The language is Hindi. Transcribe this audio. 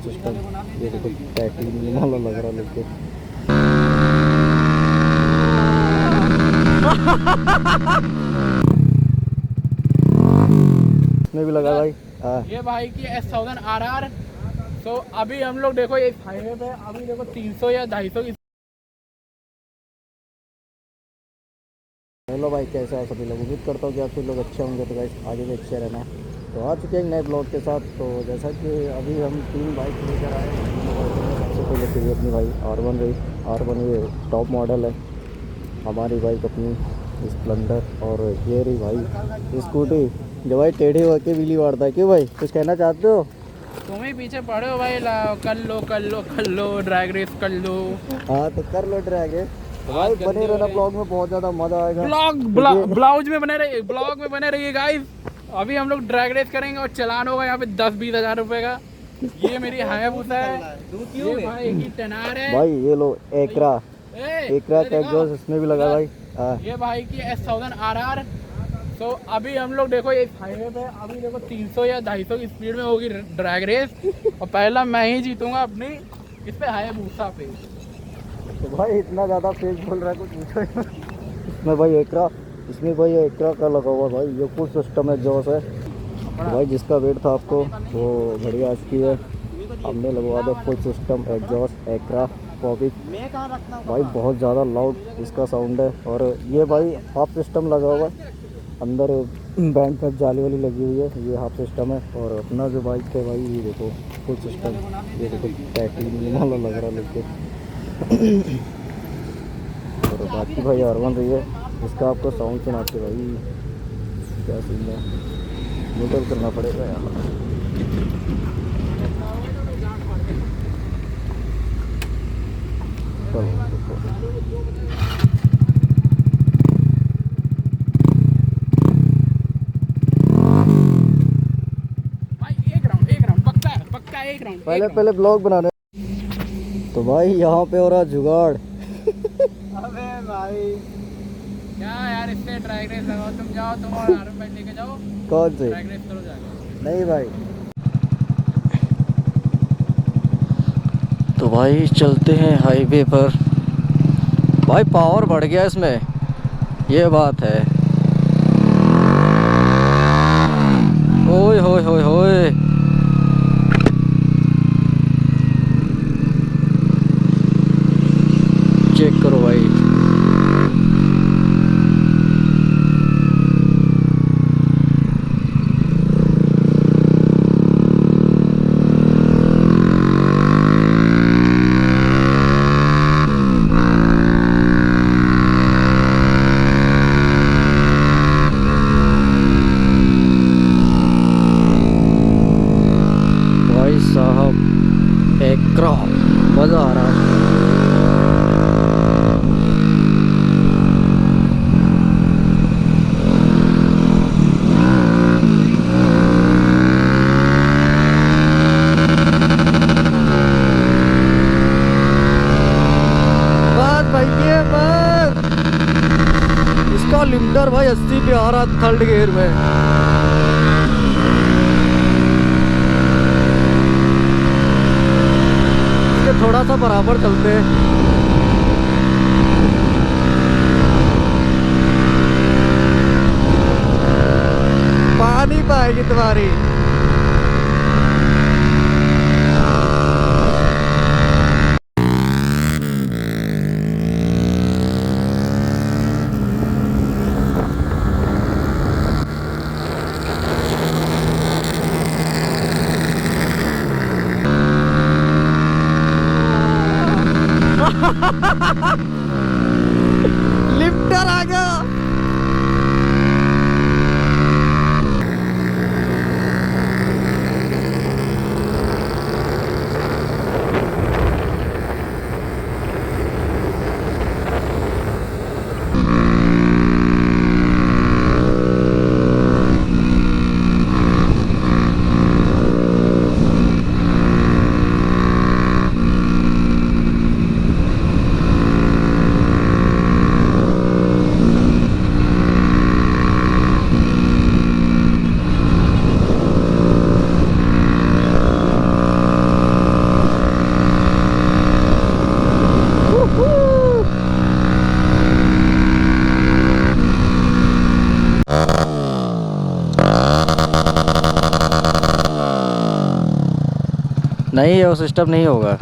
सिस्टम। ये देखो टैटू वाला लग रहा लेके। इसमें भी लगा भाई। ये भाई की S1000 RR। तो अभी हम लोग देखो एक हाईवे पे अभी देखो 300 या 250 की। हेलो भाई, कैसे हैं सभी लोग? उम्मीद करता हूँ कि आप सभी लोग अच्छे होंगे। तो गाइस आगे भी अच्छे रहना। तो आ चुके हैं नए ब्लॉग के साथ। तो जैसा कि अभी हम 3 बाइक लेकर आए। सबसे पहले तो ये अपनी भाई R1 रही। R1 ये टॉप मॉडल है हमारी बाइक अपनी स्प्लेंडर। और ये रही भाई स्कूटी जो भाई टेढ़ी होके बिजली मारता है। क्यों भाई, कुछ कहना चाहते हो? तुम ही पीछे पड़े हो भाई, कर लो ड्रैग रेस कर लो। हाँ तो कर लो ड्रैग है। तो भाई बने रहना ब्लॉग में, बहुत ज़्यादा मज़ा आएगा। ब्लॉग में बने रहिए गाइस। अभी हम लोग ड्रैग रेस करेंगे और चलान होगा यहाँ पे 10-20 हज़ार रुपए का। ये मेरी हायाबुसा है, ये भाई की टेनार है भाई। ये लो एकरा का एग्जॉस्ट इसमें भी लगा भाई। ये भाई की S1000 RR। तो अभी हम लोग देखो एक हाईवे पे अभी देखो 300 या 250 की स्पीड में होगी ड्रैग रेस। और पहला मैं ही जीतूंगा अपनी इस पे हायाबुसा पे। तो भाई इतना ज़्यादा फेक बोल रहा है कुछ पूछो ही मत। इसमें भाई एकरा का लगा हुआ भाई। ये फुल सिस्टम है एग्जॉस्ट है। तो भाई जिसका वेट था आपको वो बढ़िया इसकी है। हमने लगवा दिया फुल सिस्टम एग्जॉस्ट एकरा पॉपिक। भाई बहुत ज़्यादा लाउड इसका साउंड है। और ये भाई हाफ सिस्टम लगा हुआ है, अंदर बैंड पर जाली वाली लगी हुई है। ये हाफ सिस्टम है। और अपना जो बाइक है भाई ये देखो फुल सिस्टम। ये देखो टैटू वाला लग रहा लेके। और बाकी भाई R1 रही है। इसका आपको साउंड सुनाते भाई क्या सीन है। न्यूट्रल करना पड़ेगा यार। पहले ब्लॉग बनाने। तो भाई यहाँ पे हो रहा जुगाड़। अबे भाई क्या यार, इससे ड्रैग रेस लगाओ। तुम जाओ, तुम और आरम भाई लेके जाओ। कौन से? ड्रैग रेस करो जाके। नहीं भाई। तो भाई चलते हैं हाईवे पर। भाई पावर बढ़ गया इसमें, ये बात है। ओए होए होए होए। चेक करो भाई। भाई साहब एकरा मज़ा आ रहा है। इसका लिमिटर भाई 80 पे आ रहा थर्ड गियर में। इसके थोड़ा सा बराबर चलते हैं। पानी पाएगी तुम्हारी। लिफ्टर आ गया। नहीं, वो सिस्टम नहीं होगा।